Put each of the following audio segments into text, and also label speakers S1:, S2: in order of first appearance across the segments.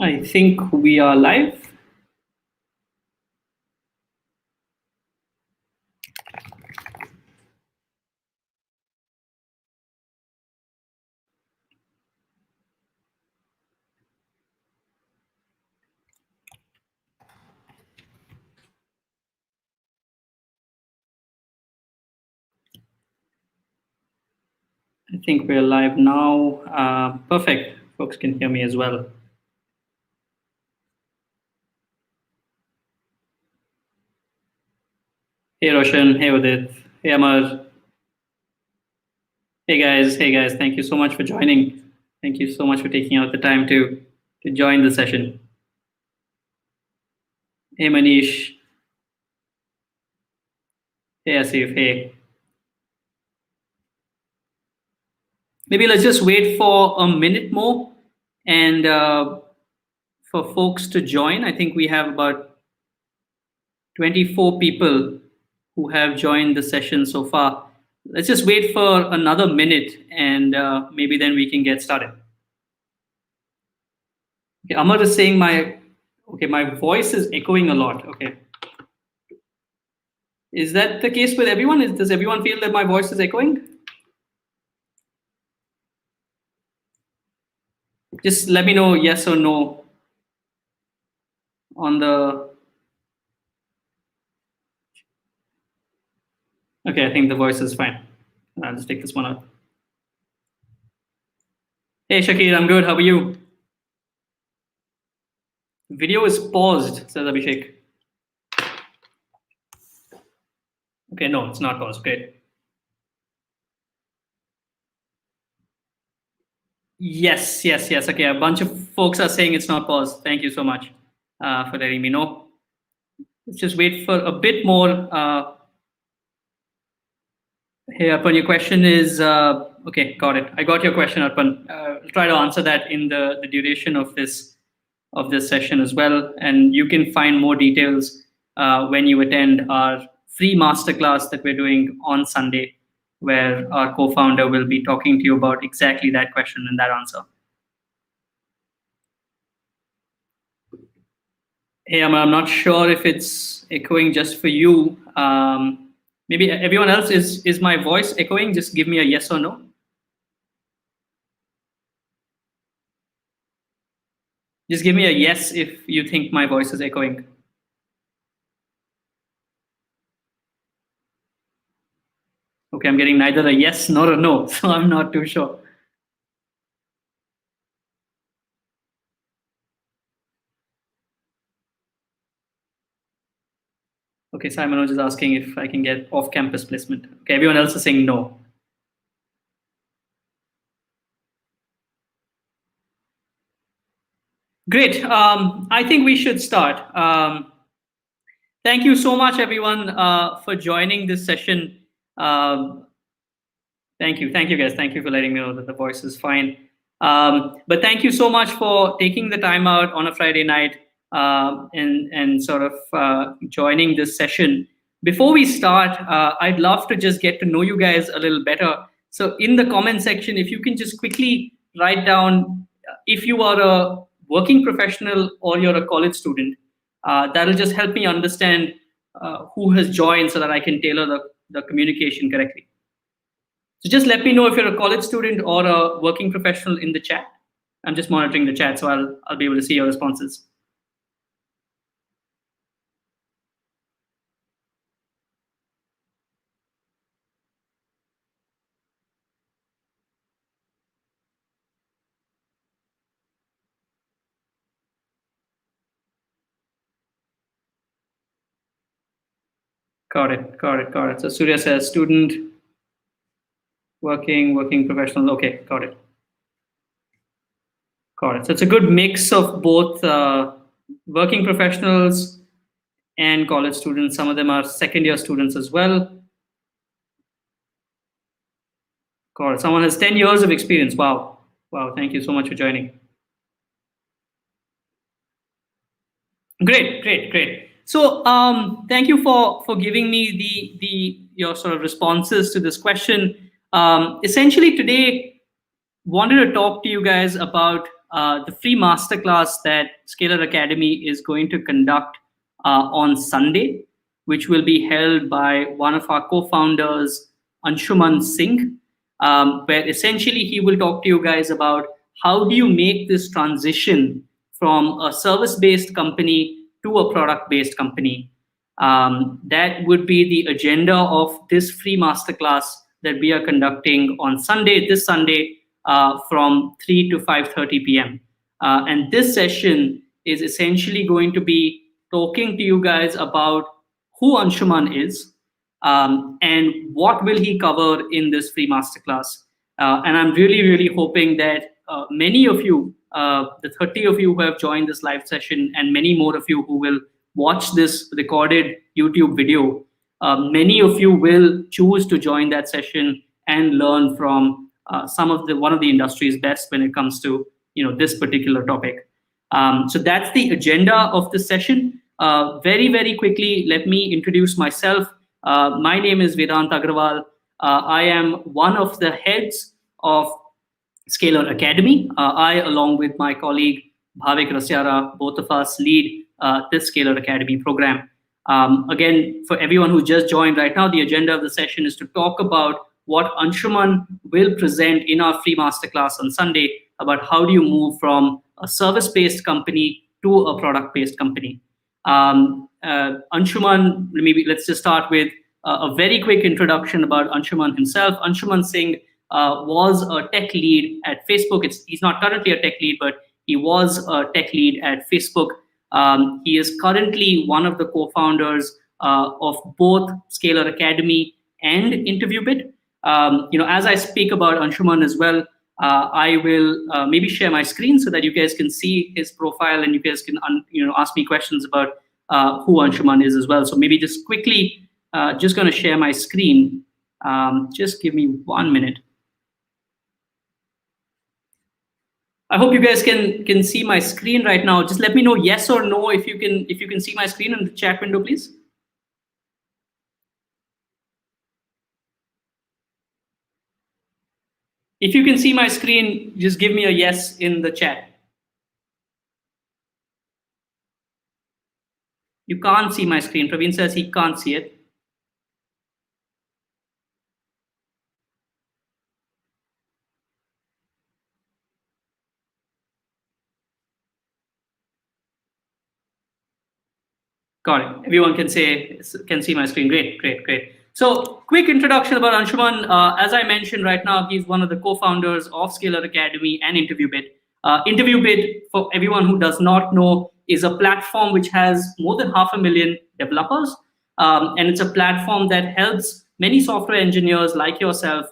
S1: I think we are live. I think we're live now. Perfect. Folks can hear me as well. Hey Roshan, hey Udit, hey Amar, hey guys, hey guys. Thank you so much for joining. Thank you so much for taking out the time to join the session. Hey Manish, hey Asif, hey. Maybe let's just wait for a minute more and for folks to join. I think we have about 24 people who have joined the session so far. Let's just wait for another minute and maybe then we can get started. Okay, Amar is saying my voice is echoing a lot. Okay. Is that the case with everyone? Does everyone feel that my voice is echoing? Just let me know yes or no on the. Okay, I think the voice is fine. I'll just take this one out. Hey Shakir, I'm good. How are you? Video is paused, says Abhishek. Okay, no, it's not paused. Great. Yes. Okay, a bunch of folks are saying it's not paused. Thank you so much for letting me know. Let's just wait for a bit more. Hey, Arpan, your question is okay. Got it. I got your question, Arpan. I'll try to answer that in the duration of this session as well. And you can find more details when you attend our free masterclass that we're doing on Sunday, where our co-founder will be talking to you about exactly that question and that answer. Hey, I'm not sure if it's echoing just for you. Maybe everyone else, is my voice echoing? Just give me a yes or no. Just give me a yes if you think my voice is echoing. Okay, I'm getting neither a yes nor a no, so I'm not too sure. Okay, Simon was just asking if I can get off-campus placement. Okay, everyone else is saying no. Great. I think we should start. Thank you so much, everyone, for joining this session. Thank you, guys. Thank you for letting me know that the voice is fine. But thank you so much for taking the time out on a Friday night and sort of joining this session. Before we start, I'd love to just get to know you guys a little better. So in the comment section, if you can just quickly write down if you are a working professional or you're a college student, that'll just help me understand who has joined so that I can tailor the communication correctly. So just let me know if you're a college student or a working professional in the chat. I'm just monitoring the chat, so I'll be able to see your responses. Got it. So Surya says student, working professional. Okay, got it. So it's a good mix of both working professionals and college students. Some of them are second year students as well. Got it. Someone has 10 years of experience. Wow. Thank you so much for joining. Great. So thank you for giving me your sort of responses to this question. Essentially today, wanted to talk to you guys about the free masterclass that Scalar Academy is going to conduct on Sunday, which will be held by one of our co-founders, Anshuman Singh, where essentially he will talk to you guys about how do you make this transition from a service-based company to a product-based company. That would be the agenda of this free masterclass that we are conducting on Sunday, this Sunday, from 3 to 5:30 p.m. And this session is essentially going to be talking to you guys about who Anshuman is, and what will he cover in this free masterclass. And I'm really, really hoping that many of you, the 30 of you who have joined this live session, and many more of you who will watch this recorded YouTube video, many of you will choose to join that session and learn from one of the industry's best when it comes to this particular topic. So that's the agenda of this session. Very, very quickly, let me introduce myself. My name is Vedant Agrawal. I am one of the heads of Scalar Academy. I, along with my colleague Bhavik Rasyara, both of us lead this Scalar Academy program. Again, for everyone who just joined right now, the agenda of the session is to talk about what Anshuman will present in our free masterclass on Sunday about how do you move from a service-based company to a product-based company. Anshuman, maybe let's just start with a very quick introduction about Anshuman himself. Anshuman Singh was a tech lead at Facebook. He's not currently a tech lead, but he was a tech lead at Facebook. He is currently one of the co-founders of both Scalar Academy and InterviewBit. As I speak about Anshuman as well, I will maybe share my screen so that you guys can see his profile and you guys can ask me questions about who Anshuman is as well. So maybe just quickly, just going to share my screen. Just give me 1 minute. I hope you guys can see my screen right now. Just let me know yes or no if you can see my screen in the chat window, please. If you can see my screen, just give me a yes in the chat. You can't see my screen. Praveen says he can't see it. Got it. Everyone can see my screen. Great. So quick introduction about Anshuman. As I mentioned right now, he's one of the co-founders of Scalar Academy and InterviewBit. InterviewBit, for everyone who does not know, is a platform which has more than 500,000 developers. And it's a platform that helps many software engineers like yourself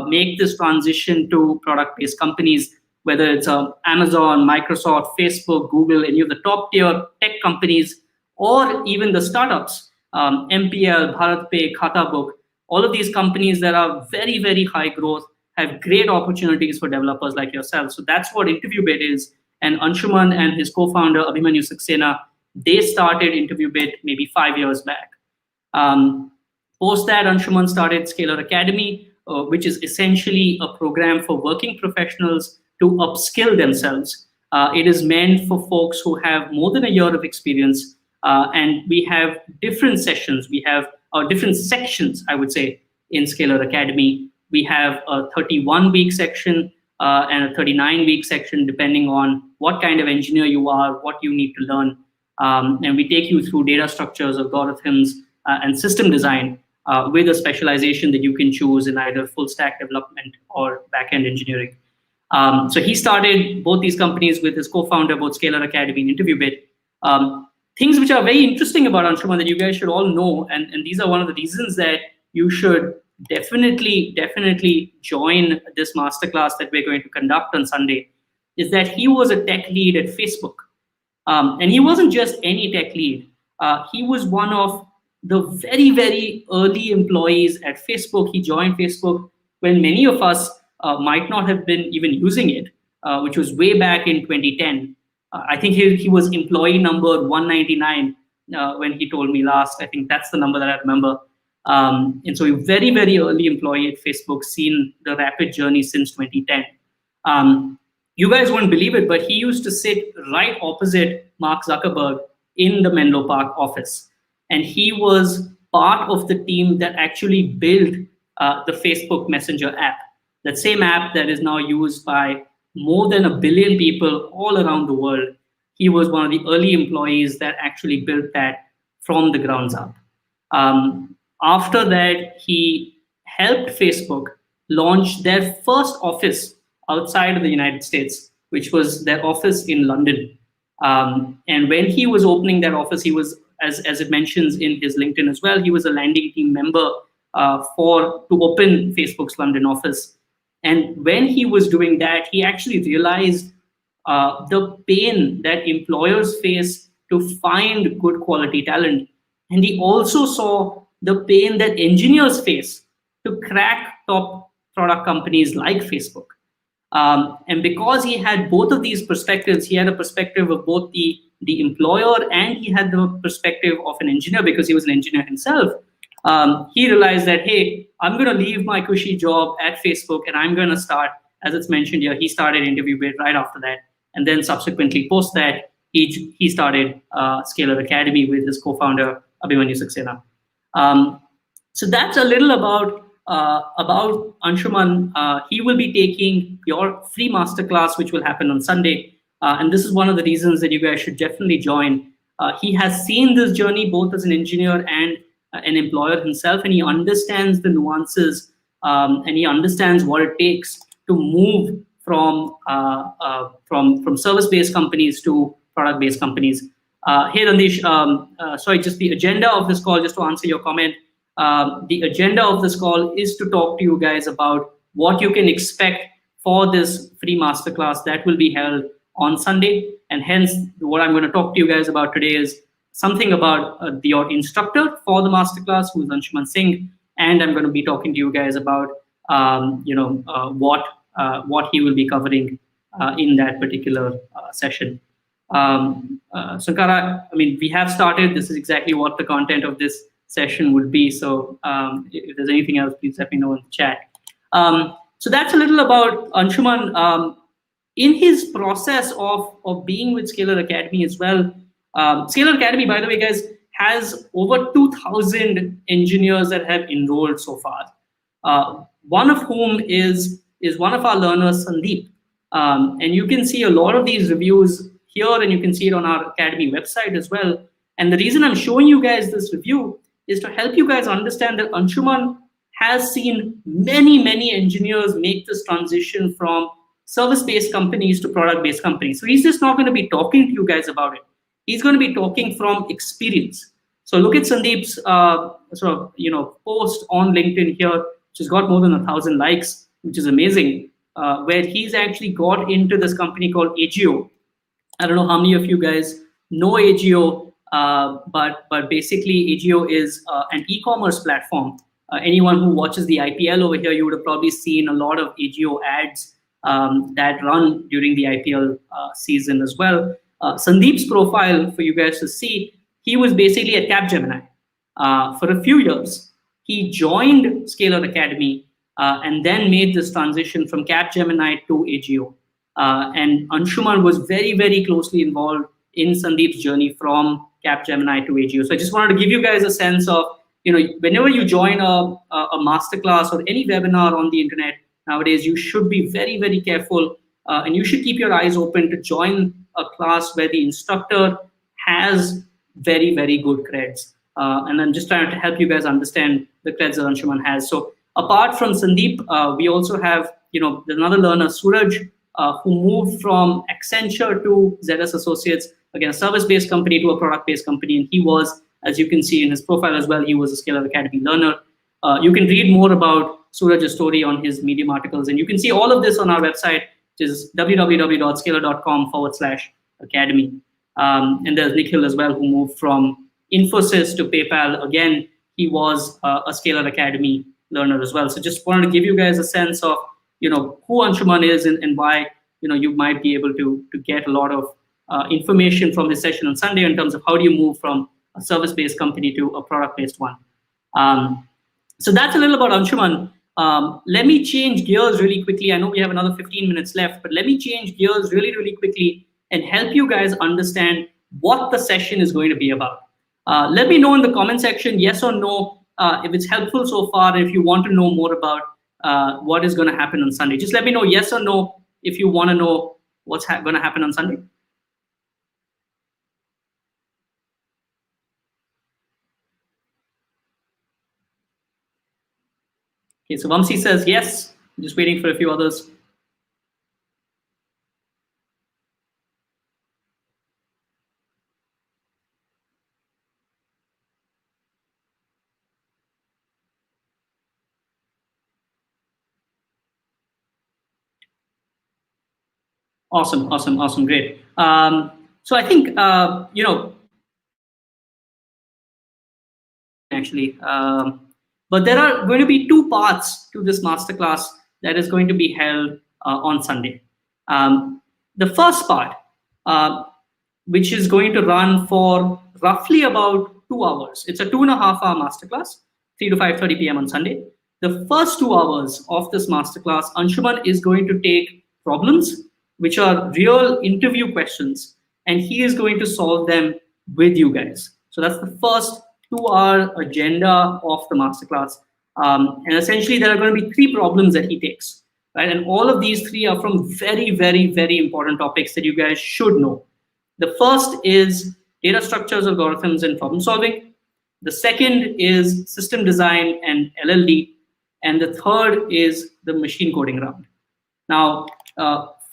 S1: make this transition to product-based companies, whether it's Amazon, Microsoft, Facebook, Google, any of the top-tier tech companies, or even the startups, MPL, BharatPay, KhataBook, all of these companies that are very, very high growth have great opportunities for developers like yourself. So that's what InterviewBit is. And Anshuman and his co-founder, Abhimanyu Saxena, they started InterviewBit maybe 5 years back. Post that, Anshuman started Scalar Academy, which is essentially a program for working professionals to upskill themselves. It is meant for folks who have more than a year of experience. And we have different sessions. We have different sections, I would say, in Scalar Academy. We have a 31-week section and a 39-week section, depending on what kind of engineer you are, what you need to learn. And we take you through data structures, algorithms, and system design with a specialization that you can choose in either full stack development or backend engineering. So he started both these companies with his co-founder, both Scalar Academy and InterviewBit. Things which are very interesting about Anshuman that you guys should all know, and these are one of the reasons that you should definitely join this masterclass that we're going to conduct on Sunday, is that he was a tech lead at Facebook. And he wasn't just any tech lead. He was one of the very, very early employees at Facebook. He joined Facebook when many of us might not have been even using it, which was way back in 2010. I think he was employee number 199 when he told me last. I think that's the number that I remember. And so a very, very early employee at Facebook, seen the rapid journey since 2010. You guys wouldn't believe it, but he used to sit right opposite Mark Zuckerberg in the Menlo Park office. And he was part of the team that actually built the Facebook Messenger app, that same app that is now used by more than 1 billion people all around the world. He was one of the early employees that actually built that from the grounds up. After that, he helped Facebook launch their first office outside of the United States, which was their office in London. And when he was opening that office, he was, as it mentions in his LinkedIn as well, he was a landing team member to open Facebook's London office. And when he was doing that, he actually realized the pain that employers face to find good quality talent. And he also saw the pain that engineers face to crack top product companies like Facebook. And because he had both of these perspectives, he had a perspective of both the employer, and he had the perspective of an engineer because he was an engineer himself. He realized that, hey, I'm going to leave my cushy job at Facebook and I'm going to start, as it's mentioned here, he started InterviewBit right after that. And then subsequently post that, he started Scalar Academy with his co-founder, Abhimanyu Saxena. So that's a little about Anshuman. He will be taking your free masterclass, which will happen on Sunday. And this is one of the reasons that you guys should definitely join. He has seen this journey both as an engineer and an employer himself, and he understands the nuances, and he understands what it takes to move from service-based companies to product-based companies. Hey, Randish, sorry, just the agenda of this call, just to answer your comment. The agenda of this call is to talk to you guys about what you can expect for this free masterclass that will be held on Sunday. And hence, what I'm going to talk to you guys about today is something about your instructor for the masterclass, who is Anshuman Singh. And I'm going to be talking to you guys about what he will be covering in that particular session. Sankara, I mean, we have started. This is exactly what the content of this session would be. So if there's anything else, please let me know in the chat. So that's a little about Anshuman. In his process of being with Scalar Academy as well, Scalar Academy, by the way, guys, has over 2,000 engineers that have enrolled so far. One of whom is one of our learners, Sandeep. And you can see a lot of these reviews here, and you can see it on our Academy website as well. And the reason I'm showing you guys this review is to help you guys understand that Anshuman has seen many, many engineers make this transition from service-based companies to product-based companies. So he's just not going to be talking to you guys about it. He's going to be talking from experience. So look at Sandeep's post on LinkedIn here, which has got more than 1,000 likes, which is amazing, where he's actually got into this company called AGO. I don't know how many of you guys know AGO, but basically AGO is an e-commerce platform. Anyone who watches the IPL over here, you would have probably seen a lot of AGO ads that run during the IPL season as well. Sandeep's profile, for you guys to see, he was basically at Capgemini for a few years. He joined Scalar Academy and then made this transition from Capgemini to AGO. And Anshuman was very, very closely involved in Sandeep's journey from Capgemini to AGO. So I just wanted to give you guys a sense of, whenever you join a masterclass or any webinar on the internet nowadays, you should be very, very careful, and you should keep your eyes open to join a class where the instructor has very, very good creds. And I'm just trying to help you guys understand the creds that Anshuman has. So apart from Sandeep, we also have, there's another learner, Suraj, who moved from Accenture to ZS Associates, again, a service-based company to a product-based company. And he was, as you can see in his profile as well, he was a Scalar Academy learner. You can read more about Suraj's story on his Medium articles. And you can see all of this on our website, which is www.scalar.com/academy. And there's Nikhil as well, who moved from Infosys to PayPal. Again, he was a Scalar Academy learner as well. So just wanted to give you guys a sense of, who Anshuman is and why, you might be able to get a lot of information from this session on Sunday in terms of how do you move from a service-based company to a product-based one. So that's a little about Anshuman. Let me change gears really quickly. I know we have another 15 minutes left, but let me change gears really, really quickly and help you guys understand what the session is going to be about. Let me know in the comment section, yes or no, if it's helpful so far, if you want to know more about what is going to happen on Sunday. Just let me know yes or no if you want to know what's going to happen on Sunday. Okay, so Vamsi says yes. I'm just waiting for a few others. Awesome, great. So I think actually, but there are going to be two parts to this masterclass that is going to be held on Sunday. The first part, which is going to run for roughly about 2 hours. It's a 2.5-hour masterclass, 3 to 5:30 p.m. on Sunday. The first 2 hours of this masterclass, Anshuman is going to take problems, which are real interview questions, and he is going to solve them with you guys. So that's the first 2-hour agenda of the masterclass. And essentially, there are going to be 3 problems that he takes, right? And all of these 3 are from very, very, very important topics that you guys should know. The first is data structures, algorithms, and problem solving. The second is system design and LLD. And the third is the machine coding round. Now,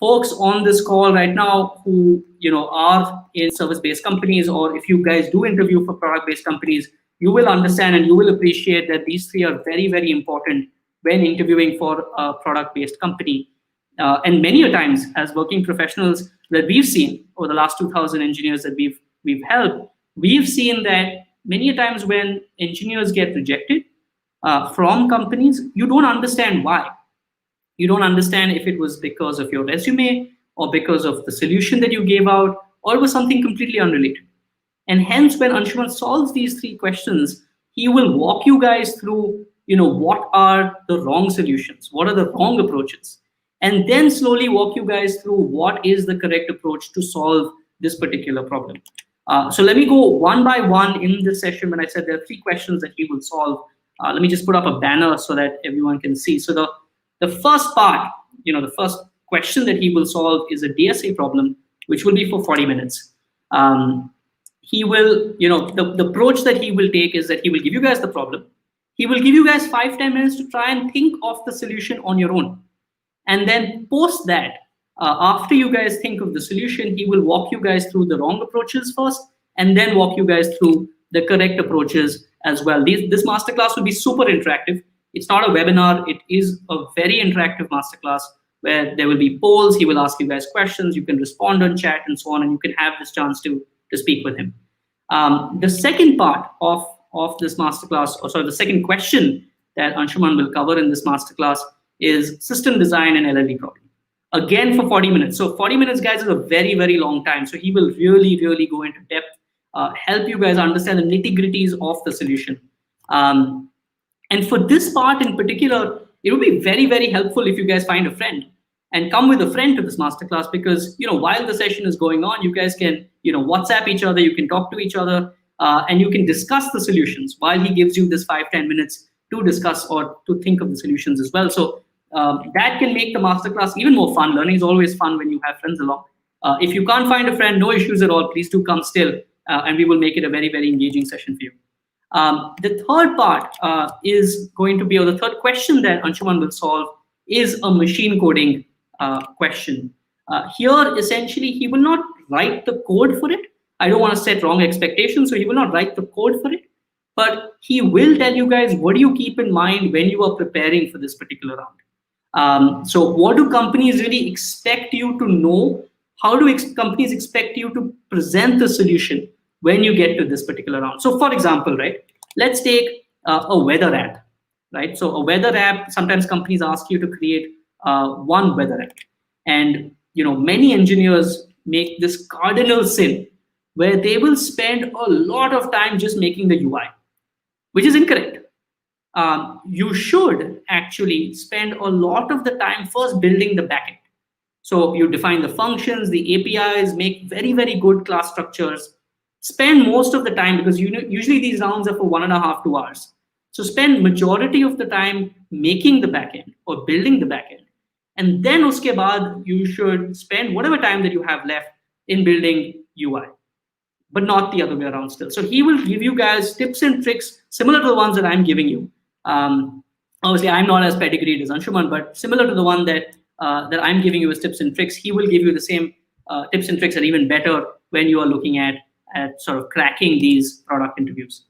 S1: folks on this call right now who are in service-based companies, or if you guys do interview for product-based companies, you will understand and you will appreciate that these 3 are very, very important when interviewing for a product-based company. And many a times, as working professionals that we've seen over the last 2,000 engineers that we've helped, we've seen that many a times when engineers get rejected from companies, you don't understand why. You don't understand if it was because of your resume or because of the solution that you gave out, or it was something completely unrelated. And hence, when Anshuman solves these 3 questions, he will walk you guys through, what are the wrong solutions, what are the wrong approaches, and then slowly walk you guys through what is the correct approach to solve this particular problem. So let me go one by one in this session. When I said there are 3 questions that he will solve, let me just put up a banner so that everyone can see. So the first part, the first question that he will solve is a DSA problem, which will be for 40 minutes. He will, the approach that he will take is that he will give you guys the problem. He will give you guys 5-10 minutes to try and think of the solution on your own. And then post that, after you guys think of the solution, he will walk you guys through the wrong approaches first, and then walk you guys through the correct approaches as well. This masterclass will be super interactive. It's not a webinar. It is a very interactive masterclass where there will be polls. He will ask you guys questions. You can respond on chat and so on, and you can have this chance to speak with him. The second part of this masterclass, or sorry, the second question that Anshuman will cover in this masterclass is system design and LLD problem. Again, for 40 minutes. So 40 minutes, guys, is a very, very long time. So he will really, really go into depth, help you guys understand the nitty-gritties of the solution. And for this part in particular, it would be very, very helpful if you guys find a friend and come with a friend to this masterclass, because while the session is going on, you guys can WhatsApp each other, you can talk to each other, and you can discuss the solutions while he gives you this 5-10 minutes to discuss or to think of the solutions as well. So that can make the masterclass even more fun. Learning is always fun when you have friends along. If you can't find a friend, no issues at all. Please do come still, and we will make it a very, very engaging session for you. The third part is going to be, or the third question that Anshuman will solve is a machine coding question. Here, essentially, he will not write the code for it. I don't want to set wrong expectations, so he will not write the code for it. But he will tell you guys, what do you keep in mind when you are preparing for this particular round? So what do companies really expect you to know? How do companies expect you to present the solution when you get to this particular round? So for example, right, let's take a weather app, right? So a weather app, sometimes companies ask you to create one weather app. And many engineers make this cardinal sin where they will spend a lot of time just making the UI, which is incorrect. you should actually spend a lot of the time first building the backend. So you define the functions, the APIs, make very, very good class structures. Spend most of the time, because usually these rounds are for 1.5 2 hours. So spend majority of the time making the backend or building the backend. And then uske baad, you should spend whatever time that you have left in building UI, but not the other way around still. So he will give you guys tips and tricks similar to the ones that I'm giving you. Obviously, I'm not as pedigreed as Anshuman, but similar to the one that I'm giving you as tips and tricks, he will give you the same tips and tricks, and even better when you are looking at sort of cracking these product interviews.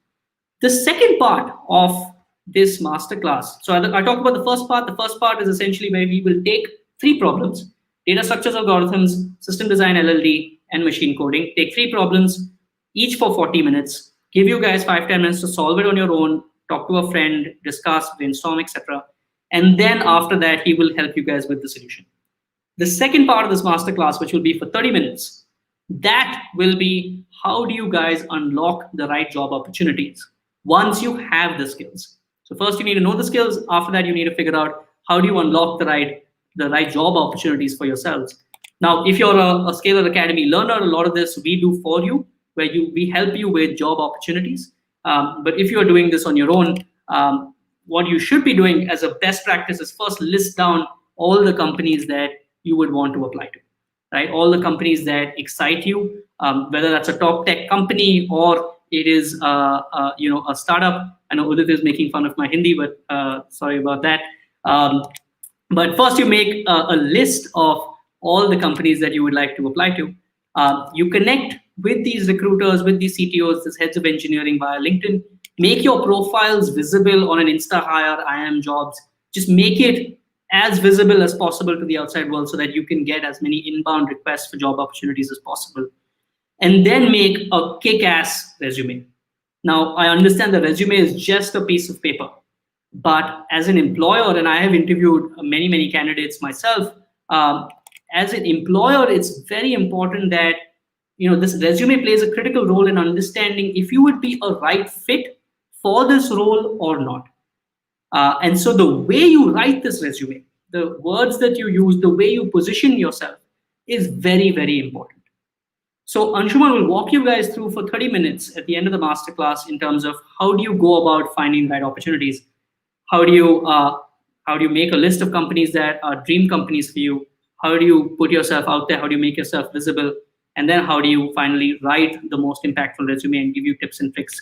S1: The second part of this masterclass, so I talked about the first part. The first part is essentially where we will take 3 problems: data structures, algorithms, system design, LLD, and machine coding. Take 3 problems, each for 40 minutes. Give you guys 5-10 minutes to solve it on your own, talk to a friend, discuss, brainstorm, etc. And then after that, he will help you guys with the solution. The second part of this masterclass, which will be for 30 minutes, that will be how do you guys unlock the right job opportunities once you have the skills. So first you need to know the skills. After that, you need to figure out how do you unlock the right job opportunities for yourselves. Now, if you're a Scalar Academy learner, a lot of this we do for you, where we help you with job opportunities. But if you're doing this on your own, what you should be doing as a best practice is first list down all the companies that you would want to apply to, right? All the companies that excite you, whether that's a top tech company or it is a startup. I know Udit is making fun of my Hindi, but sorry about that. But first you make a list of all the companies that you would like to apply to. You connect with these recruiters, with these CTOs, these heads of engineering via LinkedIn. Make your profiles visible on an Insta Hire, IM Jobs. Just make it as visible as possible to the outside world so that you can get as many inbound requests for job opportunities as possible. And then make a kick-ass resume. Now, I understand the resume is just a piece of paper, but as an employer, and I have interviewed many, many candidates myself, as an employer, it's very important that this resume plays a critical role in understanding if you would be a right fit for this role or not. And so the way you write this resume, the words that you use, the way you position yourself is very, very important. So Anshuman will walk you guys through for 30 minutes at the end of the masterclass in terms of how do you go about finding the right opportunities? How do you make a list of companies that are dream companies for you? How do you put yourself out there? How do you make yourself visible? And then how do you finally write the most impactful resume and give you tips and tricks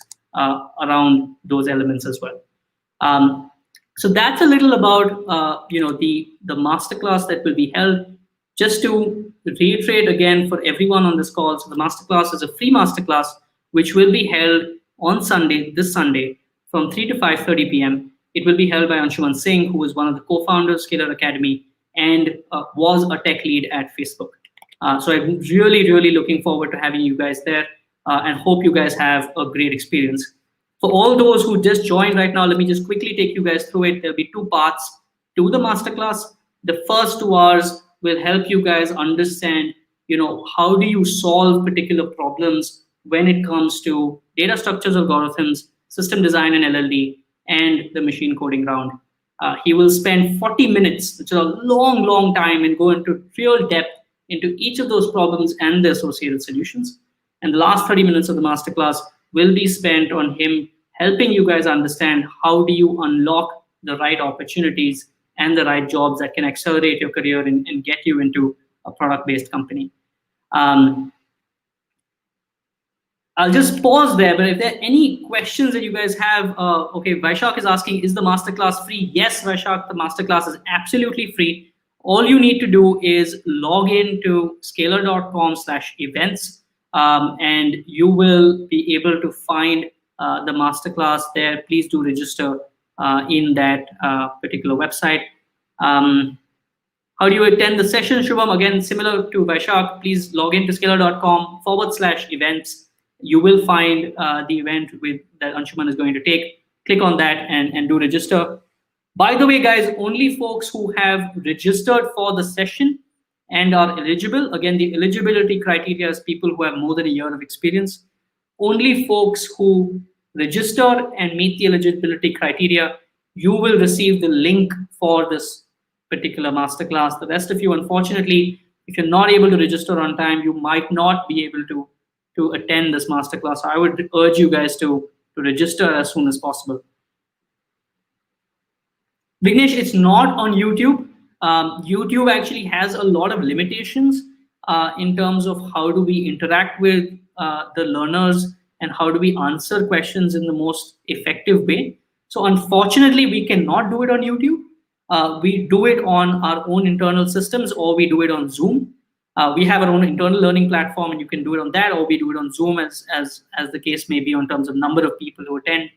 S1: around those elements as well. So that's a little about the masterclass that will be held. Just to reiterate again for everyone on this call, so the masterclass is a free masterclass which will be held on Sunday, this Sunday, from 3 to 5:30 p.m. It will be held by Anshuman Singh, who is one of the co-founders of Scalar Academy and was a tech lead at Facebook. So I'm really, really looking forward to having you guys there and hope you guys have a great experience. For all those who just joined right now, let me just quickly take you guys through it. There'll be 2 parts to the masterclass. The first 2 hours will help you guys understand, how do you solve particular problems when it comes to data structures, algorithms, system design and LLD, and the machine coding round. He will spend 40 minutes, which is a long, long time, and go into real depth into each of those problems and the associated solutions. And the last 30 minutes of the masterclass will be spent on him helping you guys understand how do you unlock the right opportunities and the right jobs that can accelerate your career and get you into a product-based company. I'll just pause there, but if there are any questions that you guys have, okay, Vaishak is asking, is the masterclass free? Yes, Vaishak, the masterclass is absolutely free. All you need to do is log in to scalar.com/events, and you will be able to find the masterclass there. Please do register in that particular website. How do you attend the session, Shubham? Again, similar to Vaishak, please log into scalar.com/events. You will find the event that Anshuman is going to take. Click on that and do register. By the way, guys, only folks who have registered for the session and are eligible, again, the eligibility criteria is people who have more than a year of experience. Only folks who register and meet the eligibility criteria you will receive the link for this particular masterclass. The rest of you, unfortunately, if you're not able to register on time, you might not be able to attend this masterclass. So I would urge you guys to register as soon as possible. Vignesh, it's not on YouTube. YouTube actually has a lot of limitations in terms of how do we interact with the learners and how do we answer questions in the most effective way. So unfortunately, we cannot do it on YouTube. We do it on our own internal systems, or we do it on Zoom. We have our own internal learning platform, and you can do it on that, or we do it on Zoom, as the case may be, in terms of number of people who attend.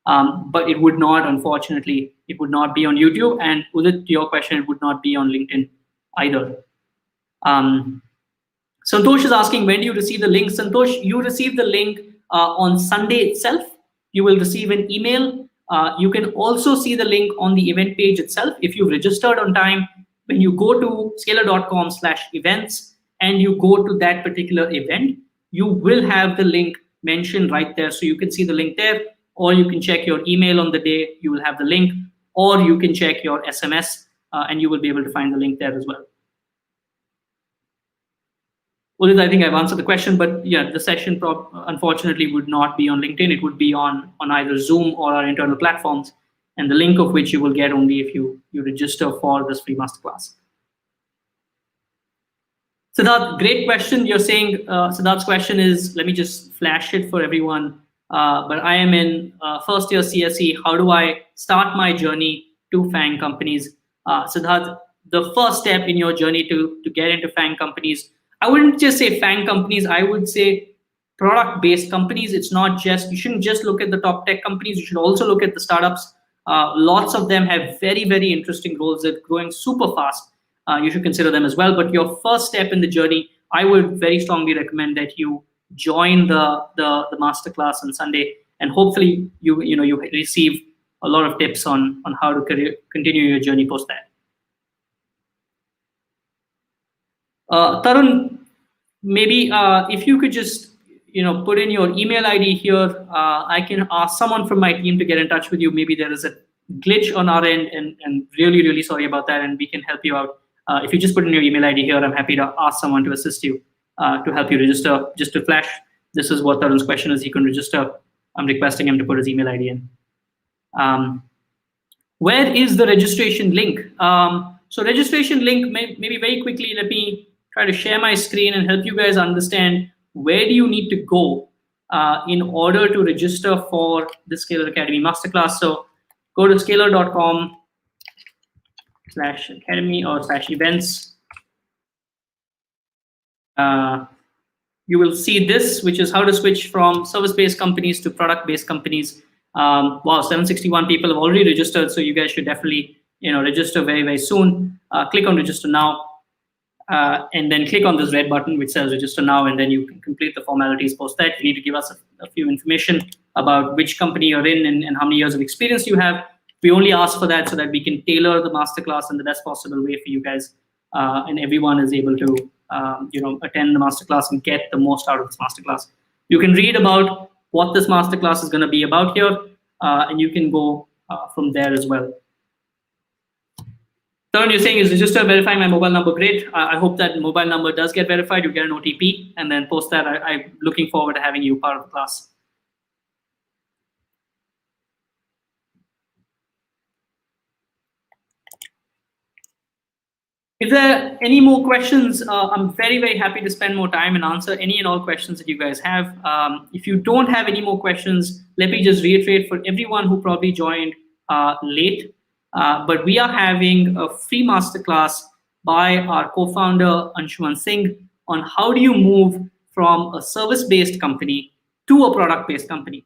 S1: But it would not, unfortunately, it would not be on YouTube. And Udit, to your question, it would not be on LinkedIn either. Santosh is asking, when do you receive the link? Santosh, you receive the link on Sunday itself. You will receive an email. You can also see the link on the event page itself. If you've registered on time, when you go to scalar.com/events and you go to that particular event, you will have the link mentioned right there. So you can see the link there, or you can check your email on the day, you will have the link, or you can check your SMS and you will be able to find the link there as well. Udit, I think I've answered the question, but yeah, the session unfortunately would not be on LinkedIn. It would be on either Zoom or our internal platforms, and the link of which you will get only if you register for this free masterclass. Siddharth, great question. You're saying, Siddharth's question is, let me just flash it for everyone. But I am in first year CSE. How do I start my journey to FANG companies? Siddharth, the first step in your journey to get into FANG companies, I wouldn't just say FANG companies, I would say product-based companies. It's not just, you shouldn't just look at the top tech companies, you should also look at the startups. Lots of them have very, very interesting roles. They're growing super fast. You should consider them as well. But your first step in the journey, I would very strongly recommend that you join the masterclass on Sunday, and hopefully you receive a lot of tips on how to continue your journey post that. Tarun, maybe if you could just put in your email ID here, I can ask someone from my team to get in touch with you. Maybe there is a glitch on our end, and really sorry about that, and we can help you out. If you just put in your email ID here, I'm happy to ask someone to assist you to help you register. Just to flash, this is what Tarun's question is. He can register. I'm requesting him to put his email ID in. Where is the registration link? So registration link, maybe very quickly, let me try to share my screen and help you guys understand where do you need to go in order to register for the Scalar Academy Masterclass. So go to scalar.com/academy or /events. You will see this, which is how to switch from service-based companies to product-based companies. Wow, 761 people have already registered, so you guys should definitely register very soon. Click on register now, and then click on this red button which says register now, and then you can complete the formalities. Post that, you need to give us a few information about which company you're in and how many years of experience you have. We only ask for that so that we can tailor the masterclass in the best possible way for you guys, and everyone is able to attend the masterclass and get the most out of this masterclass. You can read about what this masterclass is going to be about here, and you can go from there as well. Third, you're saying is register, verifying my mobile number. Great. I hope that mobile number does get verified. You get an OTP, and then post that. I'm looking forward to having you part of the class. If there are any more questions, I'm very happy to spend more time and answer any and all questions that you guys have. If you don't have any more questions, let me just reiterate for everyone who probably joined late, but we are having a free masterclass by our co-founder Anshuman Singh on how do you move from a service-based company to a product-based company.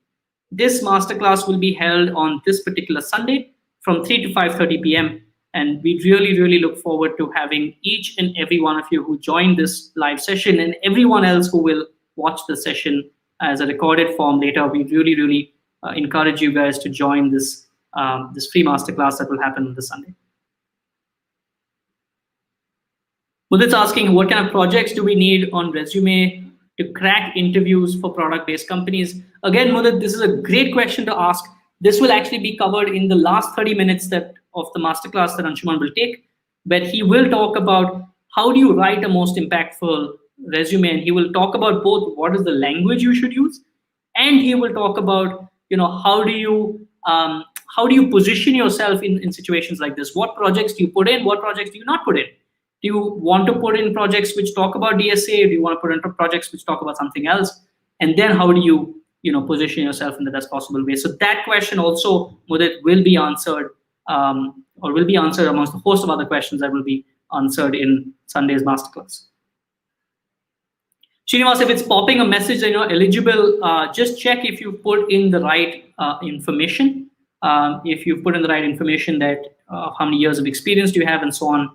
S1: This masterclass will be held on this particular Sunday from 3 to 5:30 p.m. And we really look forward to having each and every one of you who joined this live session, and everyone else who will watch the session as a recorded form later. We really encourage you guys to join this free masterclass that will happen this Sunday. Mudit's asking, what kind of projects do we need on resume to crack interviews for product-based companies? Again, Mudit, this is a great question to ask. This will actually be covered in the last 30 minutes of the masterclass that Anshuman will take, where he will talk about how do you write a most impactful resume, and he will talk about both what is the language you should use, and he will talk about how do you position yourself in situations like this. What projects do you put in? What projects do you not put in? Do you want to put in projects which talk about DSA? Do you want to put into projects which talk about something else? And then how do you position yourself in the best possible way? So that question also, Mudit, will be answered, or will be answered amongst the host of other questions that will be answered in Sunday's masterclass. Srinivas, if it's popping a message that you're eligible, just check if you put in the right information. If you put in the right information, that how many years of experience do you have and so on.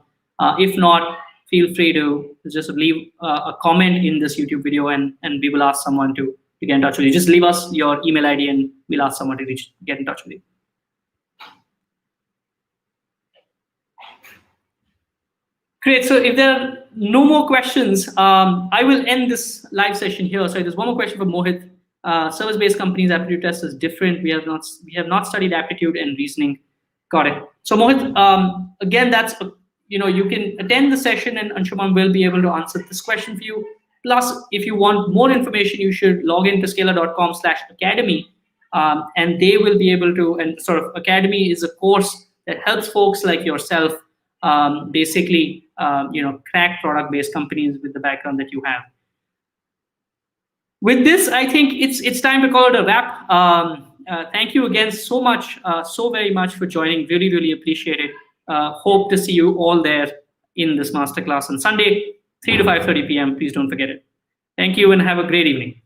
S1: If not, feel free to just leave a comment in this YouTube video, and we will ask someone to get in touch with you. Just leave us your email ID and we'll ask someone to get in touch with you. Great. So if there are no more questions, I will end this live session here. So there's one more question from Mohit. Service-based companies aptitude test is different. We have not studied aptitude and reasoning. Got it. So Mohit, again, that's you can attend the session and Anshuman will be able to answer this question for you. Plus, if you want more information, you should log into scalar.com/academy, and they will be able to. And sort of academy is a course that helps folks like yourself basically crack product-based companies with the background that you have. With this, I think it's time to call it a wrap. Thank you again so very much for joining. Really, really appreciate it. Hope to see you all there in this masterclass on Sunday, 3 to 5:30 p.m. Please don't forget it. Thank you and have a great evening.